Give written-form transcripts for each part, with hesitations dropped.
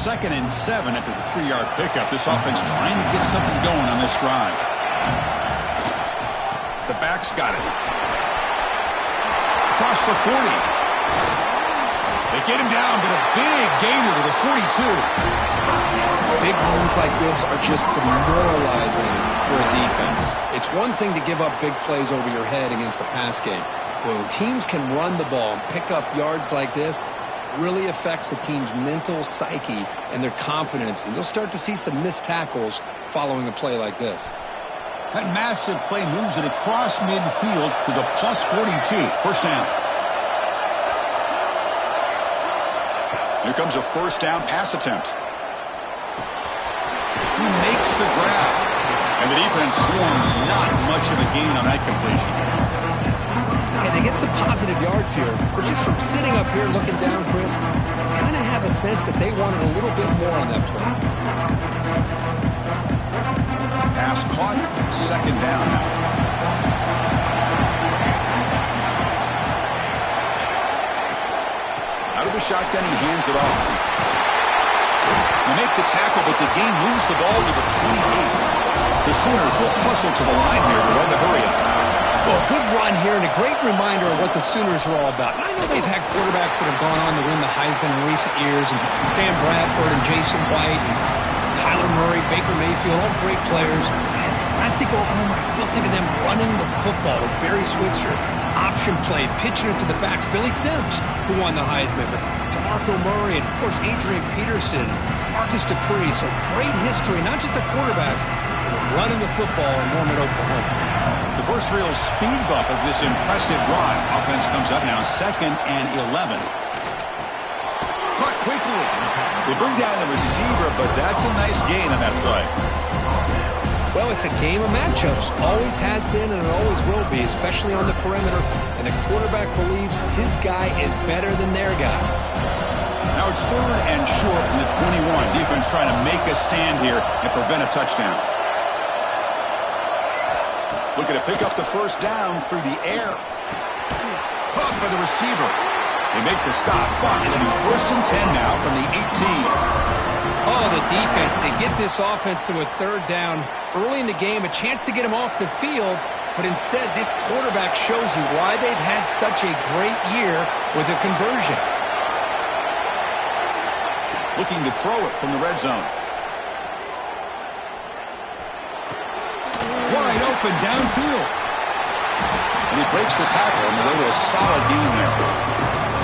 2nd and 7 after the 3-yard pickup. This offense trying to get something going on this drive. The back's got it. Across the 40. They get him down, but a big gainer to the 42. Big runs like this are just demoralizing for a defense. It's one thing to give up big plays over your head against the pass game. When teams can run the ball and pick up yards like this, it really affects the team's mental psyche and their confidence. And you'll start to see some missed tackles following a play like this. That massive play moves it across midfield to the plus 42. First down. Here comes a first down pass attempt. He makes the grab. And the defense swarms. Not much of a gain on that completion. Yeah, they get some positive yards here. But just from sitting up here looking down, Chris, you kind of have a sense that they wanted a little bit more on that play. Pass caught. Second down now. Out of the shotgun, he hands it off. They make the tackle, but the game moves the ball to the 28. The Sooners will hustle to the line here to run the hurry up. Well, good run here and a great reminder of what the Sooners are all about. And I know they've had quarterbacks that have gone on to win the Heisman in recent years, and Sam Bradford and Jason White and Kyler Murray, Baker Mayfield, all great players. And I think Oklahoma, I still think of them running the football with Barry Switzer. Option play, pitching it to the backs. Billy Sims, who won the Heisman, but DeMarco Murray, and of course Adrian Peterson, Marcus Dupree. So great history, not just the quarterbacks, but running the football in Norman, Oklahoma. The first real speed bump of this impressive drive. Offense comes up now 2nd and 11. Caught quickly. They bring down the receiver, but that's a nice gain on that play. Well, it's a game of matchups. Always has been and it always will be, especially on the perimeter. And the quarterback believes his guy is better than their guy. Now it's 3rd and short in the 21. Defense trying to make a stand here and prevent a touchdown. Looking to pick up the first down through the air. Caught by the receiver. They make the stop, but it'll be 1st and 10 now from the 18. Oh, the defense. They get this offense to a 3rd down early in the game, a chance to get him off the field, but instead this quarterback shows you why they've had such a great year with a conversion. Looking to throw it from the red zone. Wide open downfield. And he breaks the tackle on the way to a solid gain there.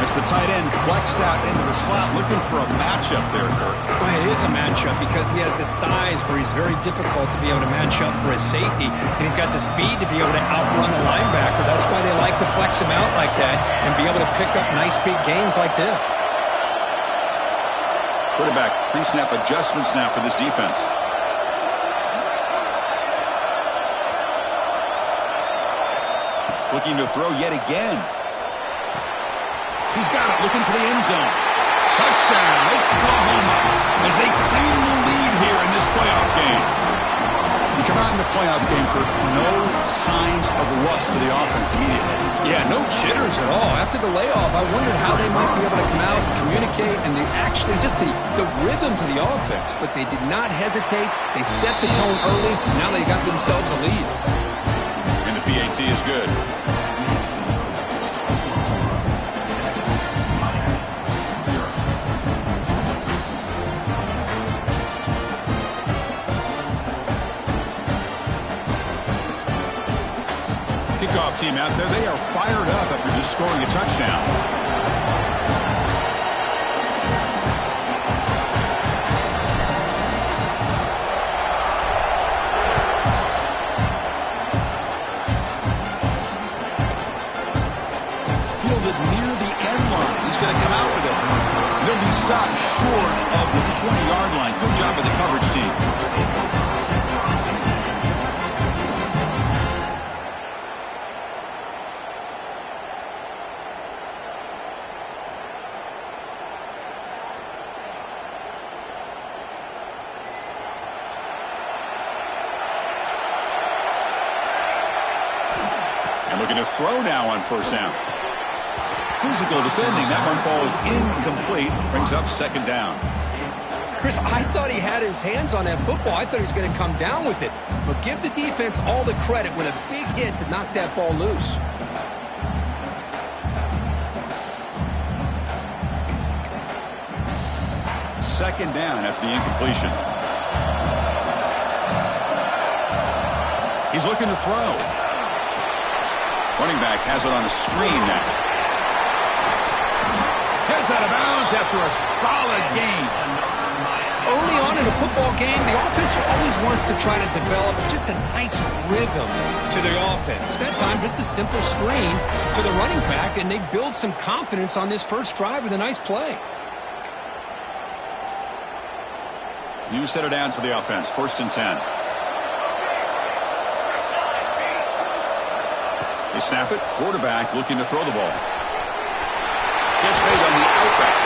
As the tight end flexed out into the slot, looking for a matchup there, Kirk. Well, it is a matchup because he has the size where he's very difficult to be able to match up for his safety, and he's got the speed to be able to outrun a linebacker. That's why they like to flex him out like that and be able to pick up nice big gains like this. Quarterback pre-snap adjustments now for this defense. Looking to throw yet again. He's got it, looking for the end zone. Touchdown, Oklahoma, as they claim the lead here in this playoff game. You come out in the playoff game, Kirk, no signs of rust for the offense immediately. Yeah, no jitters at all. After the layoff, I wondered how they might be able to come out and communicate, and actually just the rhythm to the offense. But they did not hesitate. They set the tone early. Now they got themselves a lead. And the PAT is good. Kickoff team out there. They are fired up after just scoring a touchdown. Fielded near the end line. He's going to come out with it. He'll be stopped short of the 20-yard line. Good job by the coverage team. Looking to throw now on first down. Physical defending. That one falls incomplete. Brings up 2nd down. Chris, I thought he had his hands on that football. I thought he was going to come down with it. But give the defense all the credit with a big hit to knock that ball loose. Second down after the incompletion. He's looking to throw. Running back has it on a screen now. Heads out of bounds after a solid gain. Early on in a football game, the offense always wants to try to develop just a nice rhythm to the offense. That time, just a simple screen to the running back, and they build some confidence on this first drive with a nice play. New set of downs for the offense. 1st and 10. They snap it. Quarterback looking to throw the ball. Gets made on the outright.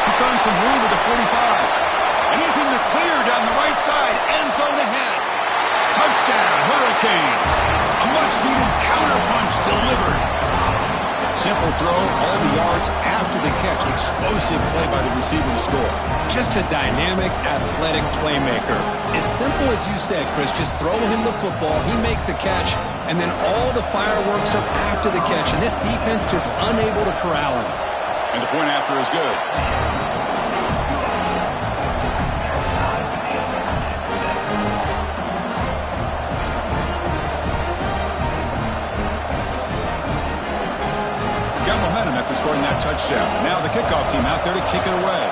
He's found some room at the 45. And he's in the clear down the right side. End zone ahead. Touchdown, Hurricanes. A much-needed counterpunch delivered. Simple throw, all the yards after the catch. Explosive play by the receiver to score. Just a dynamic, athletic playmaker. As simple as you said, Chris, just throw him the football, he makes a catch, and then all the fireworks are after the catch, and this defense just unable to corral him. And the point after is good. Got momentum after scoring that touchdown. Now the kickoff team out there to kick it away.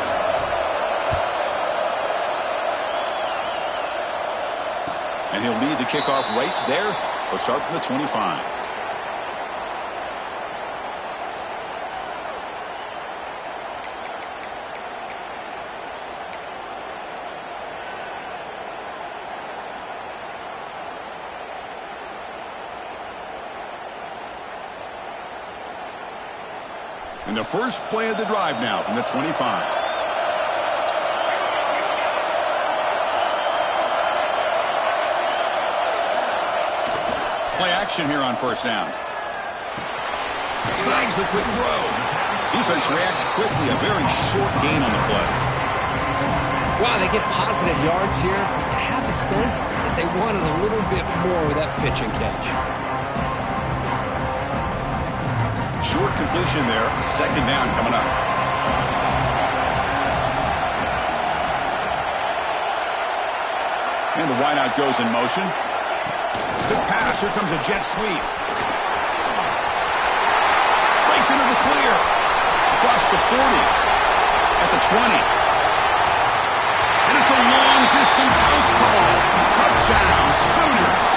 And he'll lead the kickoff right there. He'll start from the 25. And the first play of the drive now from the 25. Play action here on 1st down. Snags the quick throw. Defense reacts quickly. A very short gain on the play. Wow, they get positive yards here. I have a sense that they wanted a little bit more with that pitch and catch. Short completion there. 2nd down coming up. And the wideout goes in motion. Good pass. Here comes a jet sweep. Breaks into the clear. Across the 40. At the 20. And it's a long-distance house call. Touchdown, Sooners.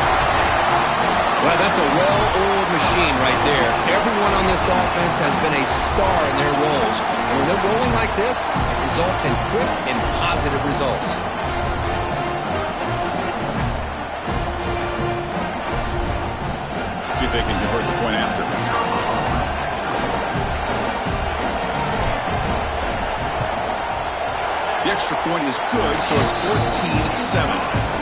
Well, that's a well-oiled machine right there. Everyone on this offense has been a star in their roles. And when they're rolling like this, it results in quick and positive results. See if they can convert the point after. The extra point is good, so it's 14-7.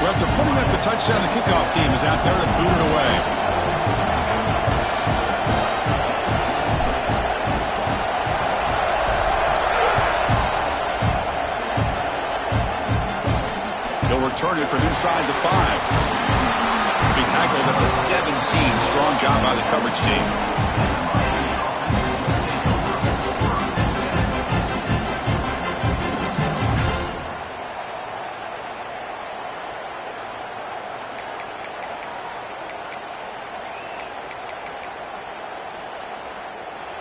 After putting up the touchdown, the kickoff team is out there to boot it away. He'll return it from inside the 5. He'll be tackled at the 17. Strong job by the coverage team.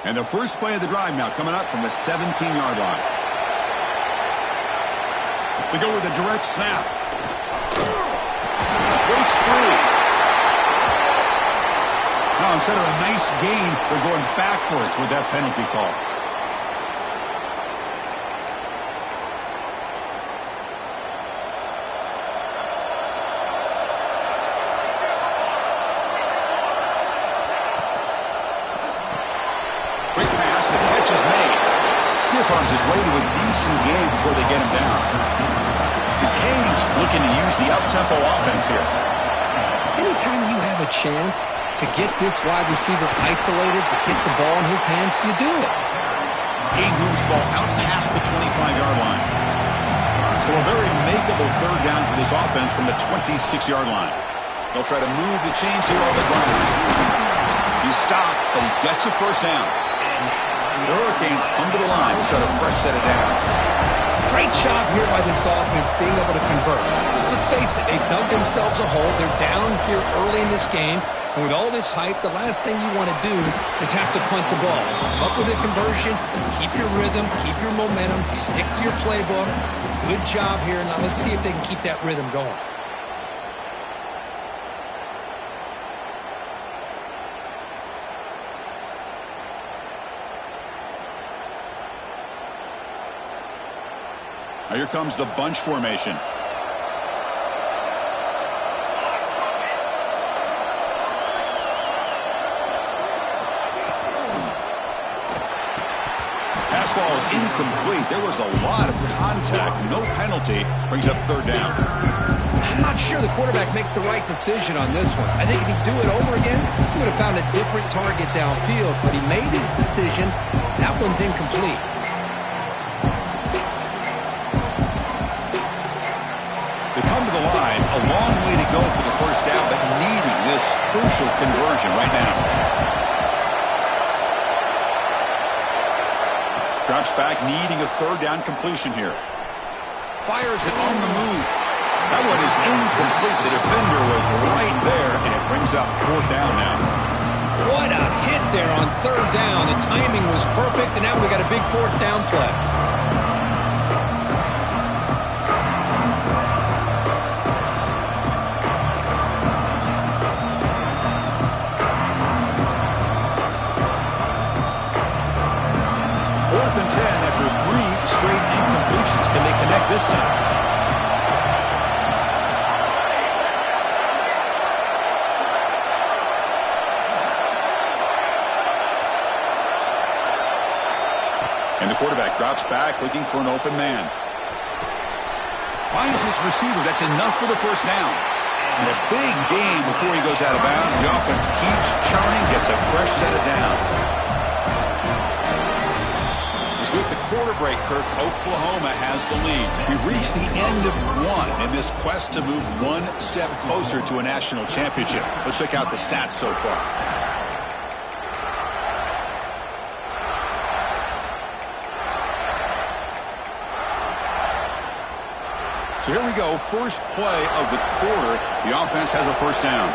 And the first play of the drive now coming up from the 17-yard line. They go with a direct snap. Breaks free. Now, instead of a nice gain, they're going backwards with that penalty call. Arms his way to a decent game before they get him down. The Canes looking to use the up-tempo offense here. And anytime you have a chance to get this wide receiver isolated, to get the ball in his hands, you do it. He moves the ball out past the 25-yard line. So a very makeable third down for this offense from the 26-yard line. They'll try to move the chains here on the ground. He's stopped, but he gets a first down. The Hurricanes come to the line to start a fresh set of downs. Great job here by this offense being able to convert. Let's face it, they've dug themselves a hole. They're down here early in this game. And with all this hype, the last thing you want to do is have to punt the ball. Up with a conversion, keep your rhythm, keep your momentum, stick to your playbook. Good job here. Now let's see if they can keep that rhythm going. Now here comes the bunch formation. Pass ball is incomplete. There was a lot of contact. No penalty. Brings up third down. I'm not sure the quarterback makes the right decision on this one. I think if he'd do it over again, he would have found a different target downfield. But he made his decision. That one's incomplete. They come to the line, a long way to go for the first down, but needing this crucial conversion right now. Drops back, needing a third down completion here. Fires it on the move. That one is incomplete. The defender was right there, and it brings up fourth down now. What a hit there on third down. The timing was perfect, and now we got a big fourth down play. Can they connect this time? And the quarterback drops back, looking for an open man. Finds his receiver. That's enough for the first down. And a big gain before he goes out of bounds. The offense keeps churning, gets a fresh set of downs. With the quarter break, Kirk, Oklahoma has the lead. We've reached the end of one in this quest to move one step closer to a national championship. Let's check out the stats so far. So here we go. First play of the quarter. The offense has a first down.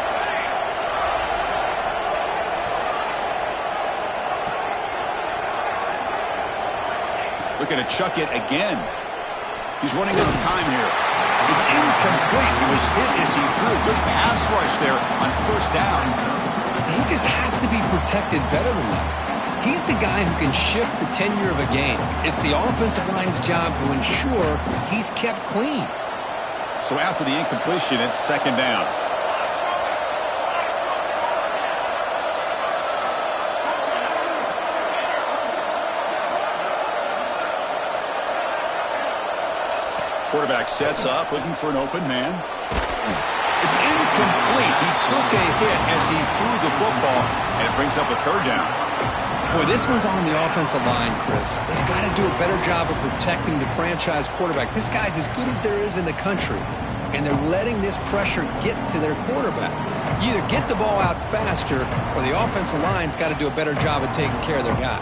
Looking to chuck it again. He's running out of time here. It's incomplete. He was hit as he threw a good pass rush there on first down. He just has to be protected better than that. He's the guy who can shift the tenure of a game. It's the offensive line's job to ensure he's kept clean. So after the incompletion, it's second down. Quarterback sets up, looking for an open man. It's incomplete. He took a hit as he threw the football, and it brings up a third down. Boy, this one's on the offensive line, Chris. They've got to do a better job of protecting the franchise quarterback. This guy's as good as there is in the country, and they're letting this pressure get to their quarterback. You either get the ball out faster, or the offensive line's got to do a better job of taking care of their guy.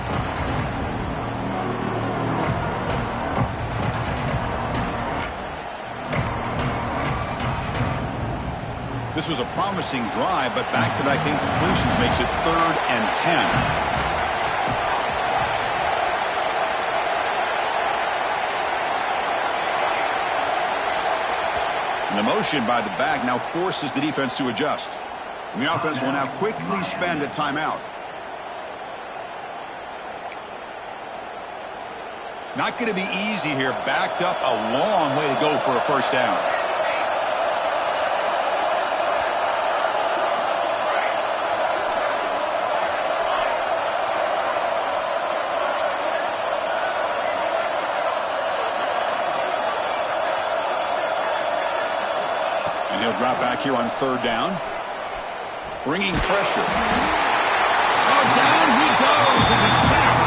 This was a promising drive, but back-to-back incompletions makes it 3rd and 10. And the motion by the back now forces the defense to adjust. And the offense will now quickly spend a timeout. Not going to be easy here. Backed up a long way to go for a first down. And he'll drop back here on 3rd down. bringing pressure. Oh, down he goes. It's a sack.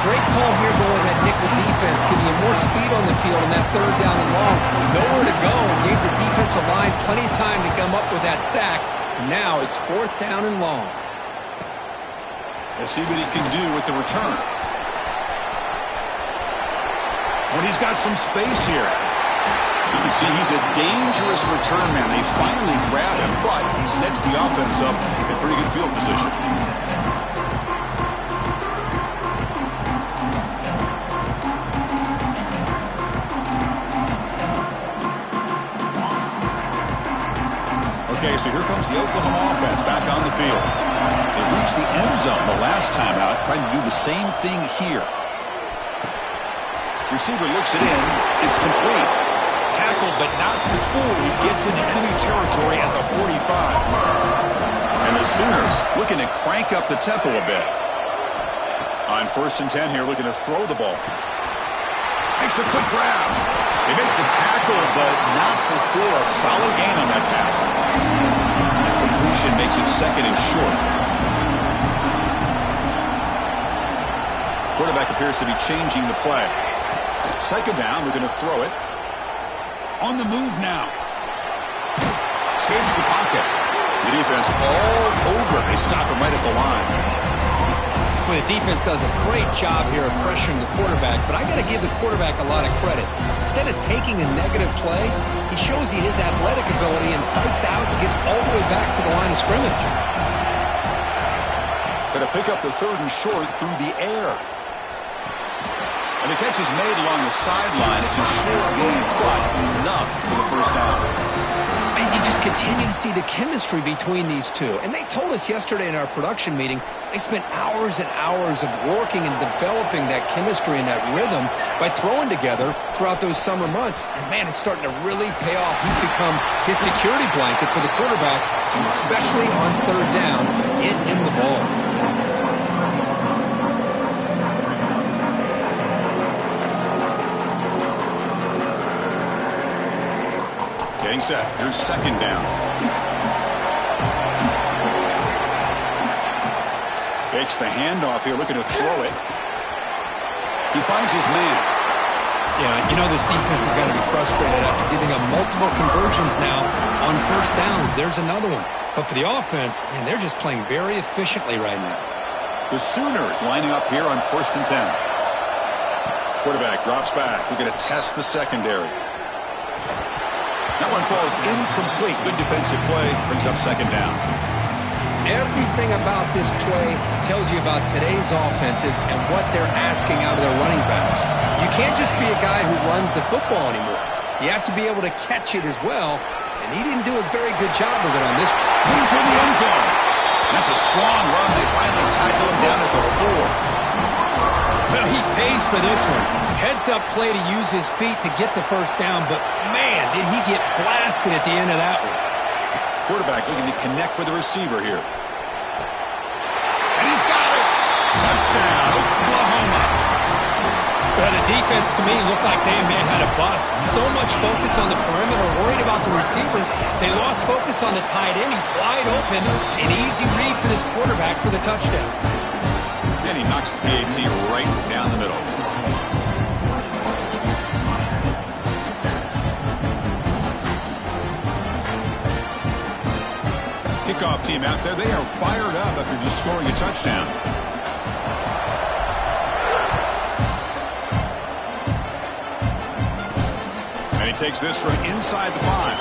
Great call here going with that nickel defense, giving you more speed on the field on that third down and long. Nowhere to go, and gave the defensive line plenty of time to come up with that sack. And now it's 4th down and long. We'll see what he can do with the return. When he's got some space here. You can see he's a dangerous return man. They finally grab him, but he sets the offense up in pretty good field position. Okay, so here comes the Oklahoma offense back on the field. They reached the end zone the last time out, trying to do the same thing here. Receiver looks it in. It's complete. Tackled, but not before he gets into enemy territory at the 45. And the Sooners looking to crank up the tempo a bit. On 1st and 10 here, looking to throw the ball. Makes a quick grab. They make the tackle, but not before a solid gain on that pass. The completion makes it 2nd and short. Quarterback appears to be changing the play. 2nd down, we're going to throw it. On the move now. Escapes the pocket. The defense all over. They stop him right at the line. Well, the defense does a great job here of pressuring the quarterback, but I got to give the quarterback a lot of credit. Instead of taking a negative play, he shows you his athletic ability and fights out and gets all the way back to the line of scrimmage. Going to pick up the 3rd and short through the air. And the catch is made along the sideline. It's a short gain, but enough for the 1st down. And you just continue to see the chemistry between these two. And they told us yesterday in our production meeting, they spent hours and hours of working and developing that chemistry and that rhythm by throwing together throughout those summer months. And, man, it's starting to really pay off. He's become his security blanket for the quarterback, and especially on 3rd down, get him the ball. Getting set. Here's 2nd down. Fakes the handoff here, looking to throw it. He finds his man. Yeah, you know this defense is going to be frustrated after giving up multiple conversions now on 1st downs. There's another one. But for the offense, man, they're just playing very efficiently right now. The Sooners lining up here on 1st and 10. Quarterback drops back. We're going to test the secondary. That one falls incomplete. Good defensive play. Brings up 2nd down. Everything about this play tells you about today's offenses and what they're asking out of their running backs. You can't just be a guy who runs the football anymore. You have to be able to catch it as well, and he didn't do a very good job of it on this. Into the end zone. That's a strong run. They finally tackle him down at the 4. Well, he pays for this one. Heads-up play to use his feet to get the 1st down, but, man, did he get blasted at the end of that one. Quarterback looking to connect with the receiver here. And he's got it. Touchdown, Oklahoma. Well, the defense, to me, looked like they may have had a bust. So much focus on the perimeter, worried about the receivers. They lost focus on the tight end. He's wide open. An easy read for this quarterback for the touchdown. And he knocks the PAT right down the middle. Kickoff team out there. They are fired up after just scoring a touchdown. And he takes this from inside the 5.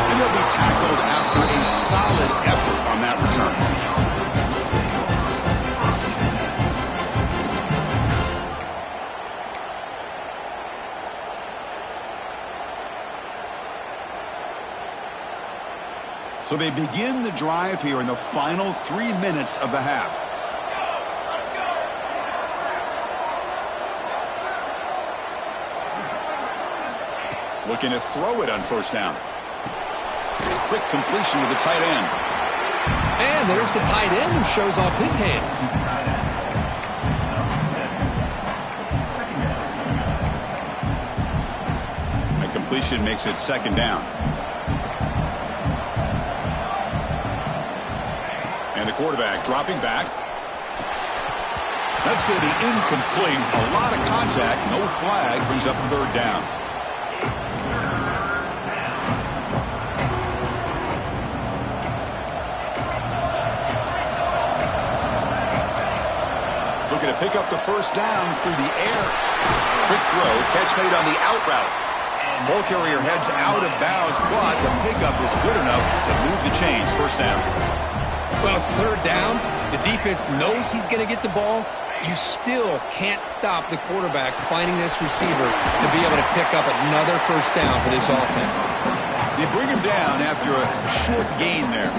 And he'll be tackled after a solid effort on that return. So they begin the drive here in the final 3 minutes of the half. Looking to throw it on 1st down. Quick completion to the tight end. And there's the tight end who shows off his hands. A completion makes it 2nd down. And the quarterback dropping back. That's going to be incomplete. A lot of contact. No flag. Brings up third down. Looking to pick up the first down through the air. Quick throw. Catch made on the out route. Ball carrier heads out of bounds, but the pickup is good enough to move the chains. First down. Well, it's third down. The defense knows he's going to get the ball. You still can't stop the quarterback finding this receiver to be able to pick up another first down for this offense. They bring him down after a short gain there.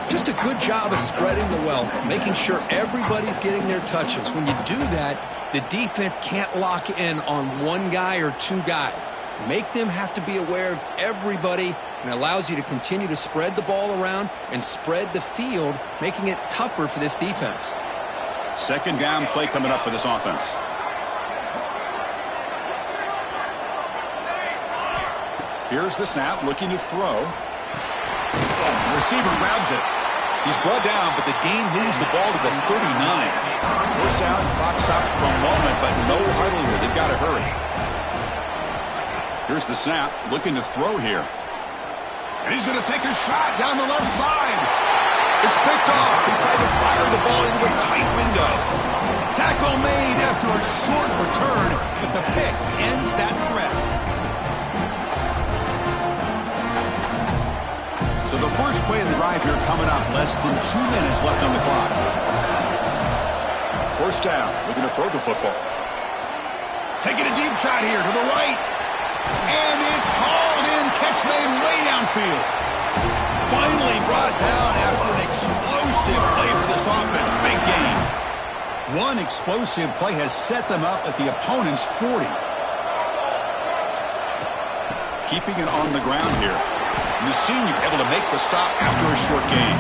Just a good job of spreading the wealth, making sure everybody's getting their touches. When you do that, the defense can't lock in on one guy or two guys. Make them have to be aware of everybody, and allows you to continue to spread the ball around and spread the field, making it tougher for this defense. Second down play coming up for this offense. Here's the snap, looking to throw. The receiver grabs it. He's brought down, but the Dane moves the ball to the 39. First down, clock stops for a moment, but no huddle here. They've got to hurry. Here's the snap, looking to throw here. And he's going to take a shot down the left side. It's picked off. He tried to fire the ball into a tight window. Tackle made after a short return, but the pick ends that threat. So the first play of the drive here coming up. Less than 2 minutes left on the clock. First down. Looking to throw the football. Taking a deep shot here to the right. And it's hauled in. Catch made way downfield. Finally brought down after an explosive play for this offense. Big gain. One explosive play has set them up at the opponent's 40. Keeping it on the ground here. And the senior able to make the stop after a short gain.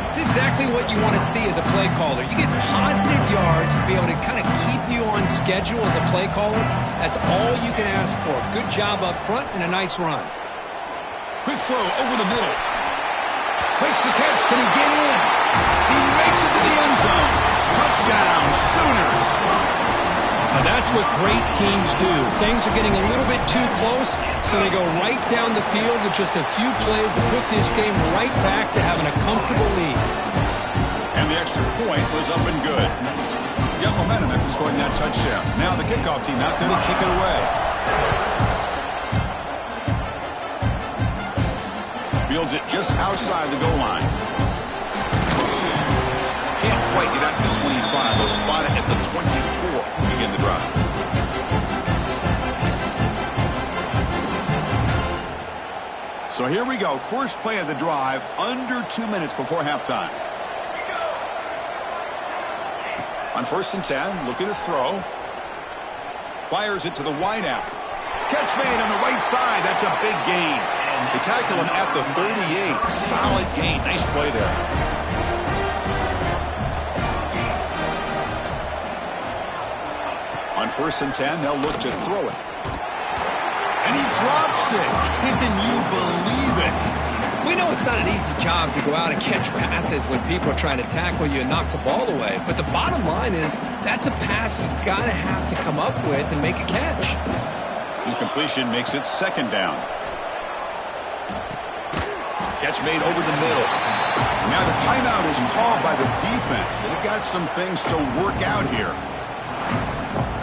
It's exactly what you want to see as a play caller. You get positive yards to be able to kind of keep you on schedule as a play caller. That's all you can ask for. Good job up front and a nice run. Quick throw over the middle. Makes the catch. Can he get in? He makes it to the end zone. Touchdown, Sooners. Now that's what great teams do. Things are getting a little bit too close, so they go right down the field with just a few plays to put this game right back to having a comfortable lead. And the extra point was up and good. Got momentum after scoring that touchdown. Now the kickoff team out there to kick it away. Fields it just outside the goal line. Can't quite get out to the 25. They'll spot it at the 24 to begin the drive. So here we go. First play of the drive, under 2 minutes before halftime. On 1st and 10, looking to throw. Fires it to the wideout. Catch made on the right side. That's a big gain. They tackle him at the 38. Solid gain. Nice play there. On 1st and 10, they'll look to throw it. And he drops it. Can you believe it? We know it's not an easy job to go out and catch passes when people are trying to tackle you and knock the ball away. But the bottom line is that's a pass you've got to have to come up with and make a catch. Incompletion makes it second down. Catch made over the middle. Now the timeout is called by the defense. They've got some things to work out here.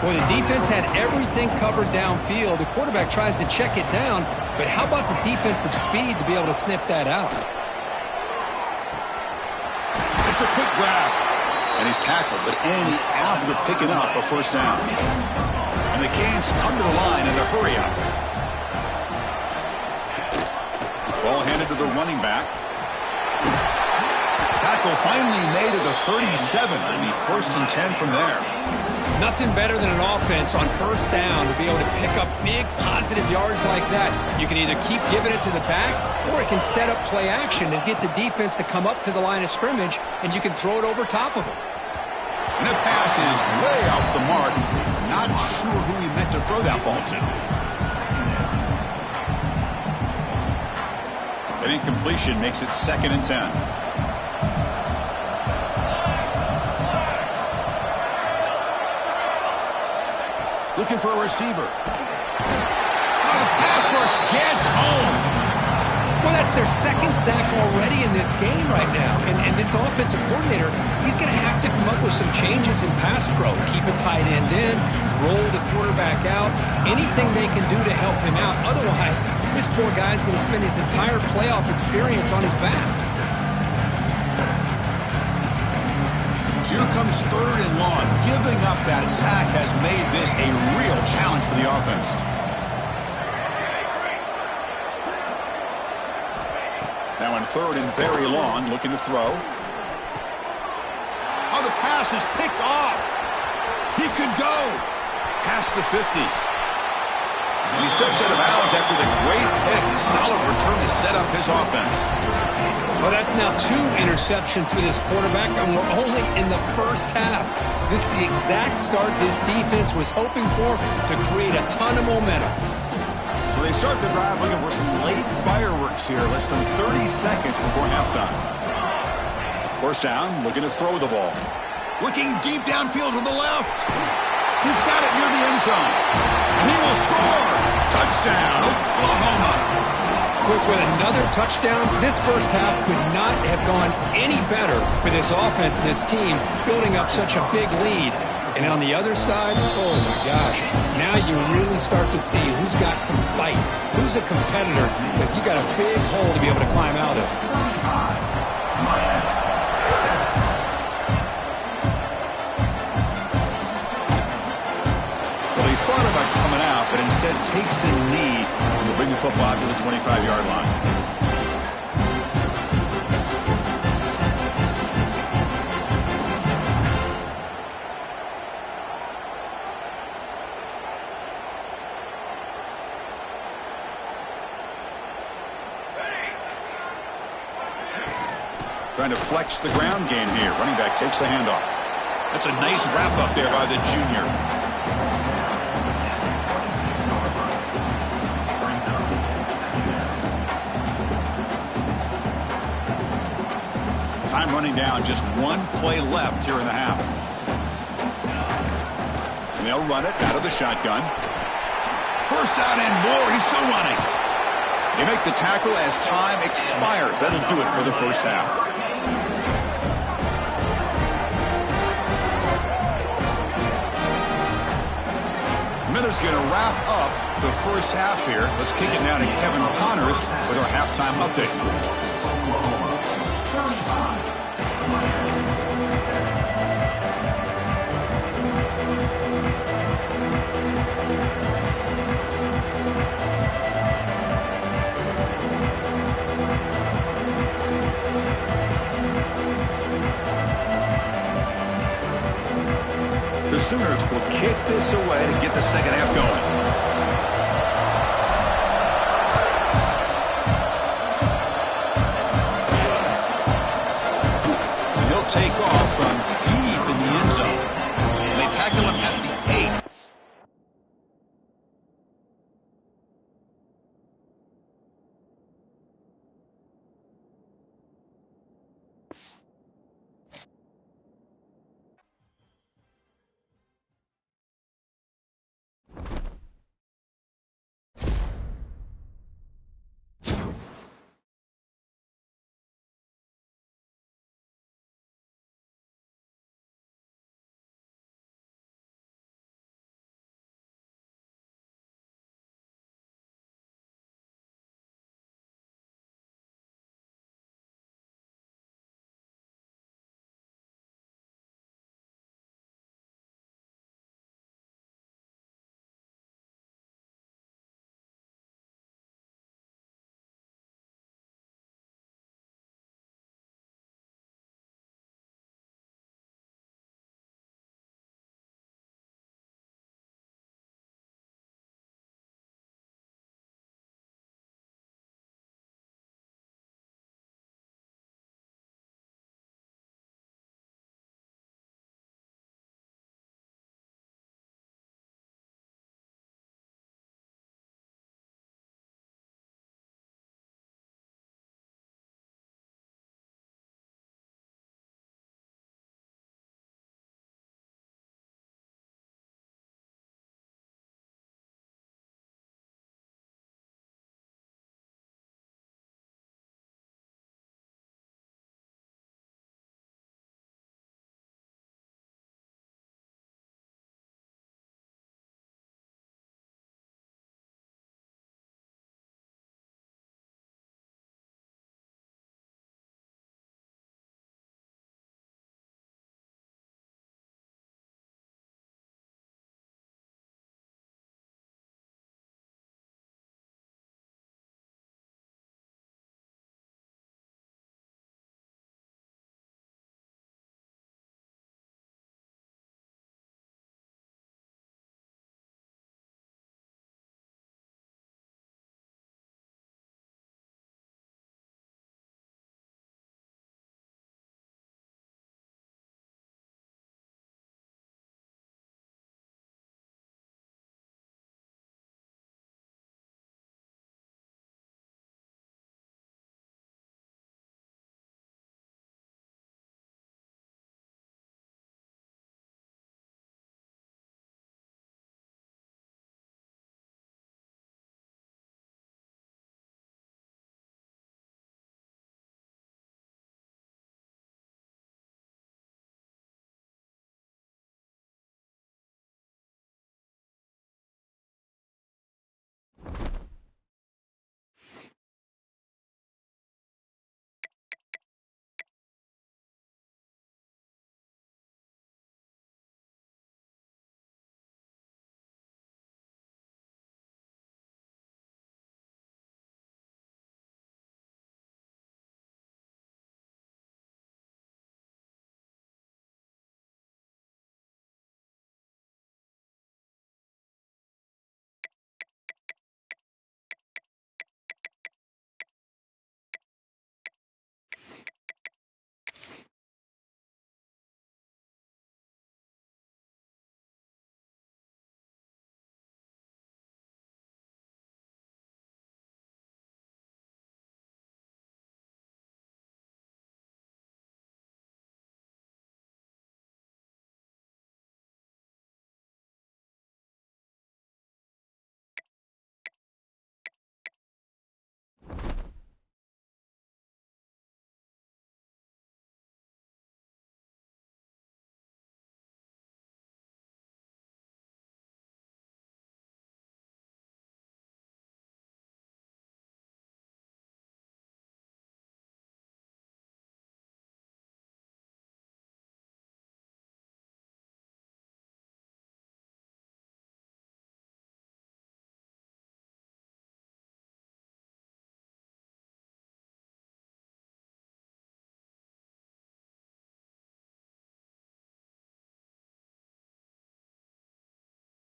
Well, the defense had everything covered downfield. The quarterback tries to check it down, but how about the defensive speed to be able to sniff that out? It's a quick grab. And he's tackled, but only after picking up a first down. And the Canes come to the line in the hurry up. Ball handed to the running back. Tackle finally made at the 37. It'll be 1st and 10 from there. Nothing better than an offense on first down to be able to pick up big positive yards like that. You can either keep giving it to the back, or it can set up play action and get the defense to come up to the line of scrimmage, and you can throw it over top of them. And the pass is way off the mark. Not sure who he meant to throw that ball to. An incompletion makes it 2nd and 10. Looking for a receiver. Oh, the pass rush gets home. Well, that's their second sack already in this game right now. And this offensive coordinator, he's going to have to come up with some changes in pass pro. Keep a tight end in, roll the quarterback out, anything they can do to help him out. Otherwise, this poor guy's going to spend his entire playoff experience on his back. So here comes 3rd and long. Giving up that sack has made this a real challenge for the offense. Now in 3rd and very long, looking to throw. Oh, the pass is picked off. He could go past the 50. And he steps out of bounds after the great pick. Solid return to set up his offense. Well, that's now 2 interceptions for this quarterback, and we're only in the first half. This is the exact start this defense was hoping for to create a ton of momentum. So they start the drive looking for some late fireworks here, less than 30 seconds before halftime. 1st down, looking to throw the ball. Looking deep downfield to the left. He's got it near the end zone. He will score. Touchdown, Oklahoma. Of course, with another touchdown, this first half could not have gone any better for this offense and this team, building up such a big lead. And on the other side, oh my gosh, now you really start to see who's got some fight, who's a competitor, because you got a big hole to be able to climb out of. Well, he thought about coming out, but instead takes a knee to bring the football to the 25-yard line. Trying to flex the ground game here. Running back takes the handoff. That's a nice wrap up there by the junior. Time running down. Just 1 play left here in the half. And they'll run it out of the shotgun. 1st down and more. He's still running. They make the tackle as time expires. That'll do it for the first half. Miller's going to wrap up the first half here. Let's kick it now to Kevin Connors with our halftime update. The Sooners will kick this away to get the second half going. And he'll take off from deep in the end zone.